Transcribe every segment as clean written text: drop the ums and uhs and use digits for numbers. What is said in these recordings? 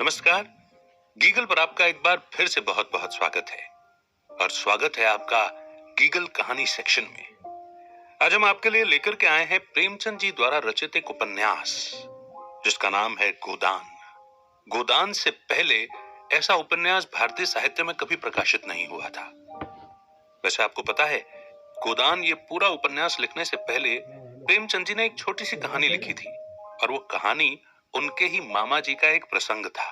नमस्कार। गीगल पर आपका एक बार फिर से बहुत बहुत स्वागत है और स्वागत है आपका गीगल कहानी सेक्शन में। आज हम आपके लिए लेकर के आए हैं प्रेमचंद जी द्वारा रचित एक उपन्यास जिसका नाम है गोदान। गोदान से पहले ऐसा उपन्यास भारतीय साहित्य में कभी प्रकाशित नहीं हुआ था। वैसे आपको पता है, गोदान ये पूरा उपन्यास लिखने से पहले प्रेमचंद जी ने एक छोटी सी कहानी लिखी थी और वो कहानी उनके ही मामा जी का एक प्रसंग था।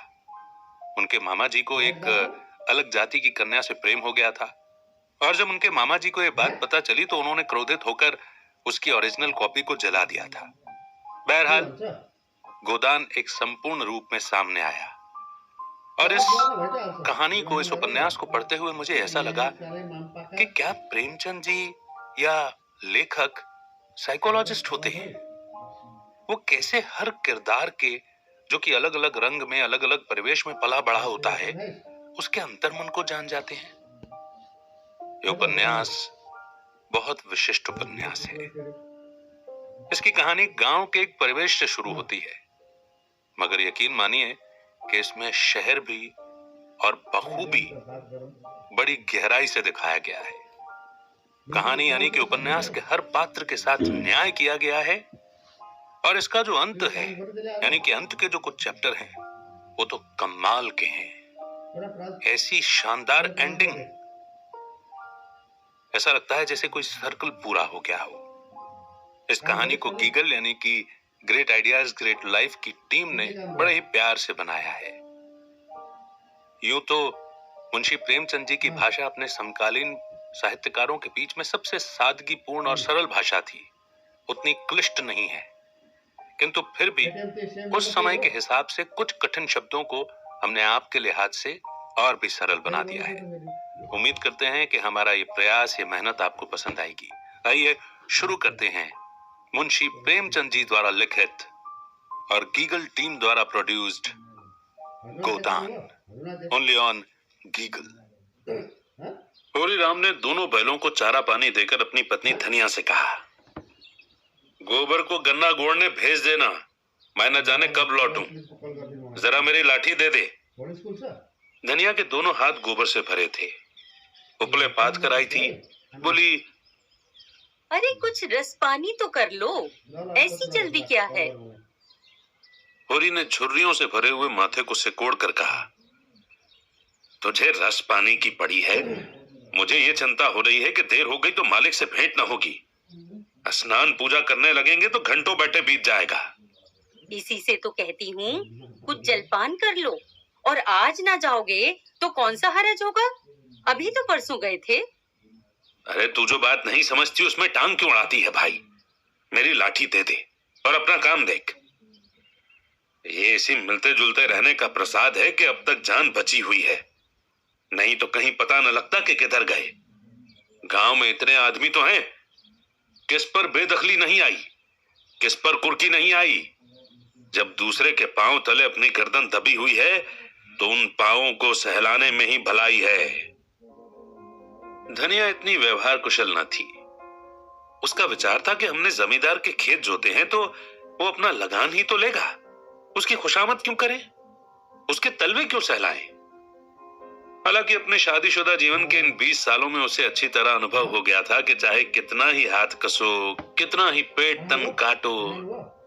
उनके मामा जी को एक अलग जाति की कन्या से प्रेम हो गया था और जब उनके मामा जी को ये बात पता चली तो उन्होंने क्रोधित होकर उसकी ओरिजिनल कॉपी को जला दिया था। बहरहाल गोदान एक संपूर्ण रूप में सामने आया और इस कहानी को, इस उपन्यास को पढ़ते हुए मुझे ऐसा लगा कि क्या प्रेमचंद जी या लेखक साइकोलॉजिस्ट होते हैं। वो कैसे हर किरदार के, जो कि अलग अलग रंग में, अलग अलग परिवेश में पला बड़ा होता है, उसके अंतर्मन को जान जाते हैं। ये उपन्यास बहुत विशिष्ट उपन्यास है। इसकी कहानी गांव के एक परिवेश से शुरू होती है, मगर यकीन मानिए कि इसमें शहर भी और बखूबी बड़ी गहराई से दिखाया गया है। कहानी यानी कि उपन्यास के हर पात्र के साथ न्याय किया गया है और इसका जो अंत है, यानी कि अंत के जो कुछ चैप्टर हैं, वो तो कमाल के हैं। ऐसी शानदार एंडिंग, ऐसा लगता है जैसे कोई सर्कल पूरा हो गया हो। इस कहानी को गीगल यानी कि ग्रेट आइडियाज ग्रेट लाइफ की टीम ने बड़े ही प्यार से बनाया है। यूं तो मुंशी प्रेमचंद जी की भाषा अपने समकालीन साहित्यकारों के बीच में सबसे सादगीपूर्ण और सरल भाषा थी, उतनी क्लिष्ट नहीं है, किंतु फिर भी उस समय के हिसाब से कुछ कठिन शब्दों को हमने आपके लिहाज से और भी सरल बना दिया है। उम्मीद करते हैं कि हमारा ये प्रयास, ये मेहनत आपको पसंद आएगी। आइए शुरू करते हैं मुंशी प्रेमचंद जी द्वारा लिखित और गीगल टीम द्वारा प्रोड्यूस्ड गोदान, ओनली ऑन गीगल। होरी राम ने दोनों बैलों को चारा पानी देकर अपनी पत्नी धनिया से कहा, गोबर को गन्ना गोड़ने भेज देना, मैं न जाने कब लौटूं। जरा मेरी लाठी दे दे। धनिया के दोनों हाथ गोबर से भरे थे। उपले पात कर आई थी। बोली, अरे कुछ रस पानी तो कर लो, ऐसी जल्दी क्या है। होरी ने झुर्रियों से भरे हुए माथे को सिकोड़ कर कहा, तुझे रस पानी की पड़ी है। मुझे ये चिंता हो रही है कि देर हो गई तो मालिक से भेंट न होगी। स्नान पूजा करने लगेंगे तो घंटों बैठे बीत जाएगा। इसी से तो कहती हूँ कुछ जलपान कर लो, और आज ना जाओगे तो कौन सा हरज होगा। अभी तो परसों गए थे। अरे तू जो बात नहीं समझती उसमें टांग क्यों अड़ाती है भाई। मेरी लाठी दे दे और अपना काम देख। ये इसी मिलते जुलते रहने का प्रसाद है कि अब तक जान बची हुई है, नहीं तो कहीं पता न लगता कि किधर गए। गांव में इतने आदमी तो हैं, किस पर बेदखली नहीं आई, किस पर कुर्की नहीं आई। जब दूसरे के पांव तले अपनी गर्दन दबी हुई है तो उन पांवों को सहलाने में ही भलाई है। धनिया इतनी व्यवहार कुशल न थी। उसका विचार था कि हमने जमींदार के खेत जोते हैं तो वो अपना लगान ही तो लेगा, उसकी खुशामद क्यों करें, उसके तलवे क्यों सहलाएं। हालांकि अपने शादीशुदा जीवन के इन 20 सालों में उसे अच्छी तरह अनुभव हो गया था कि चाहे कितना ही हाथ कसो, कितना ही पेट तंग काटो,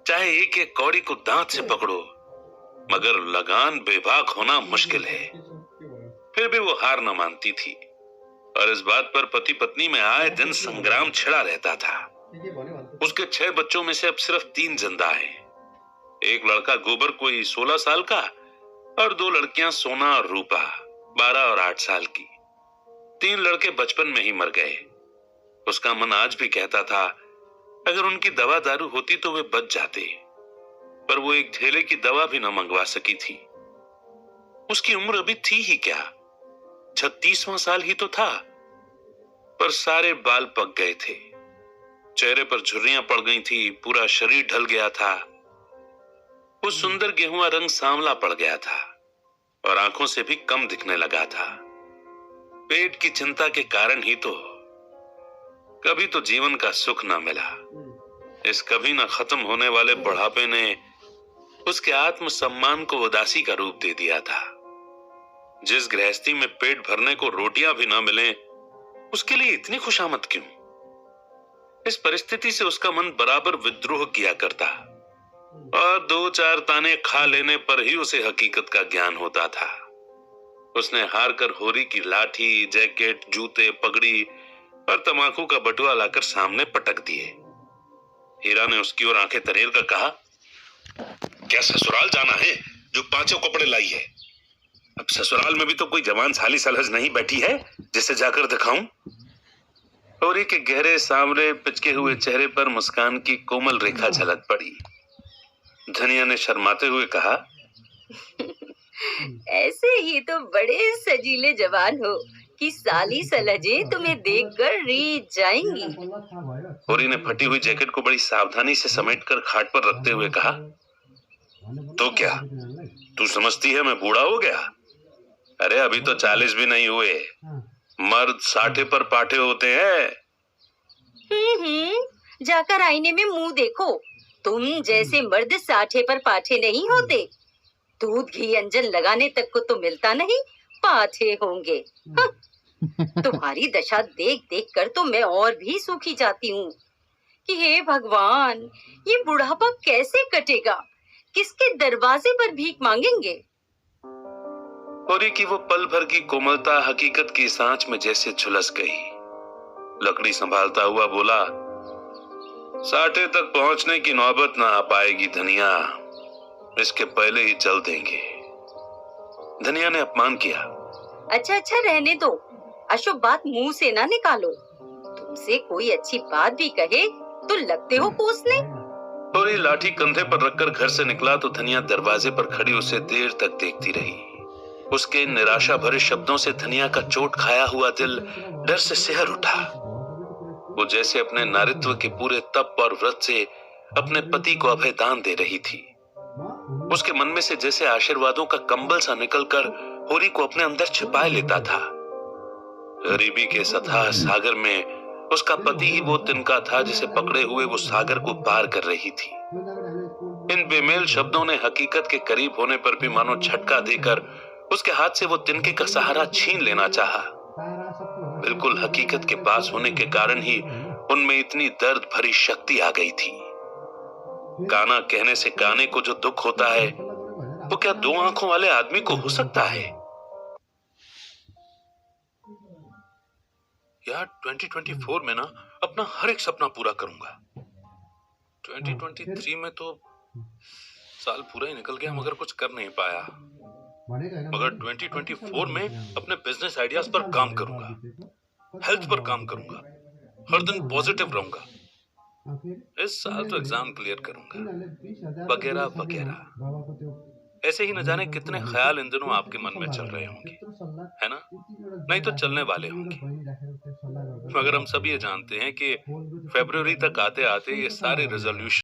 चाहे एक एक कौड़ी को दांत से पकड़ो, मगर लगान बेबाक होना मुश्किल है। फिर भी वो हार न मानती थी और इस बात पर पति पत्नी में आए दिन संग्राम छिड़ा रहता था। उसके 6 बच्चों में से अब सिर्फ 3 जिंदा हैं। एक लड़का गोबर कोई 16 साल का और 2 लड़कियां सोना और रूपा 12 और 8 साल की। 3 लड़के बचपन में ही मर गए। उसका मन आज भी कहता था अगर उनकी दवा दारू होती तो वे बच जाते, पर वो एक थैले की दवा भी न मंगवा सकी थी। उसकी उम्र अभी थी ही क्या, 36वां साल ही तो था, पर सारे बाल पक गए थे, चेहरे पर झुर्रियां पड़ गई थी, पूरा शरीर ढल गया था। वो सुंदर गेहुआ रंग सांवला पड़ गया था और आंखों से भी कम दिखने लगा था। पेट की चिंता के कारण ही तो कभी तो जीवन का सुख न मिला। इस कभी न खत्म होने वाले बुढ़ापे ने उसके आत्मसम्मान को उदासी का रूप दे दिया था। जिस गृहस्थी में पेट भरने को रोटियां भी ना मिले, उसके लिए इतनी खुशामद क्यों? इस परिस्थिति से उसका मन बराबर विद्रोह किया करता और दो चार ताने खा लेने पर ही उसे हकीकत का ज्ञान होता था। उसने हार कर होरी की लाठी, जैकेट, जूते, पगड़ी और तमाकू का बटुआ लाकर सामने पटक दिए। हीरा ने उसकी ओर आंखें तरेर कर कहा, क्या ससुराल जाना है जो पांचों कपड़े लाई है? अब ससुराल में भी तो कोई जवान साली सलहज नहीं बैठी है जिसे जाकर दिखाऊं? होरी के गहरे सांवरे पिचके हुए चेहरे पर मुस्कान की कोमल रेखा झलक पड़ी। धनिया ने शर्माते हुए कहा, ऐसे ही तो बड़े सजीले जवान हो कि साली सलजे तुम्हें देखकर रीझ जाएंगी। होरी ने फटी हुई जैकेट को बड़ी सावधानी से समेटकर खाट पर रखते हुए कहा, तो क्या तू समझती है मैं बूढ़ा हो गया? अरे अभी तो 40 भी नहीं हुए। मर्द 60 पर पाठे होते हैं। जाकर आईने में मुंह देखो। तुम जैसे मर्द 60 पर पाठे नहीं होते। दूध घी अंजन लगाने तक को तो मिलता नहीं, पाठे होंगे। तुम्हारी दशा देख देख कर तो मैं और भी सूखी जाती हूँ कि हे भगवान, ये बुढ़ापा कैसे कटेगा? किसके दरवाजे पर भीख मांगेंगे? होरी की वो पल भर की कोमलता हकीकत की सांच में जैसे झुलस गई। लकड़ी संभालता हुआ बोला, 60 तक पहुंचने की नौबत ना आ पाएगी धनिया, इसके पहले ही चल देंगे। धनिया ने अपमान किया। अच्छा रहने दो, अशुभ बात मुंह से ना निकालो। तुमसे कोई अच्छी बात भी कहे तो लगते हो कोसने। होरी लाठी कंधे पर रखकर घर से निकला तो धनिया दरवाजे पर खड़ी उसे देर तक देखती रही। उसके निराशा भरे शब्दों से धनिया का चोट खाया हुआ दिल डर से सिहर उठा। वो जैसे अपने नारित्व के पूरे तप और व्रत से अपने पति को अभय दान दे रही थी। उसके मन में से जैसे आशीर्वादों का कंबल सा निकलकर होरी को अपने अंदर छिपाए लेता था। गरीबी के सतह सागर में उसका पति ही वो तिनका था जिसे पकड़े हुए वो सागर को पार कर रही थी। इन बेमेल शब्दों ने हकीकत के करीब होने पर भी मानो झटका देकर उसके हाथ से वो तिनके का सहारा छीन लेना चाहा। बिल्कुल हकीकत के पास होने के कारण ही उनमें इतनी दर्द भरी शक्ति आ गई थी। काना कहने से काने को जो दुख होता है वो क्या दो आंखों वाले आदमी को हो सकता है? यार 2024 में ना अपना हर एक सपना पूरा करूंगा। 2023 में तो साल पूरा ही निकल गया मगर कुछ कर नहीं पाया। मगर 2024 में अपने बिजनेस आइडियाज पर काम करूंगा, हेल्थ पर काम करूंगा, हर दिन पॉजिटिव रहूंगा। इस साल तो एग्जाम क्लियर करूंगा, वगैरह वगैरह। ऐसे ही न जाने कितने ख्याल इन दिनों आपके मन में चल रहे होंगे, है ना? नहीं तो चलने वाले होंगे। मगर हम सब ये जानते हैं कि फरवरी तक आते आते ये सारे रेजोल्यूशन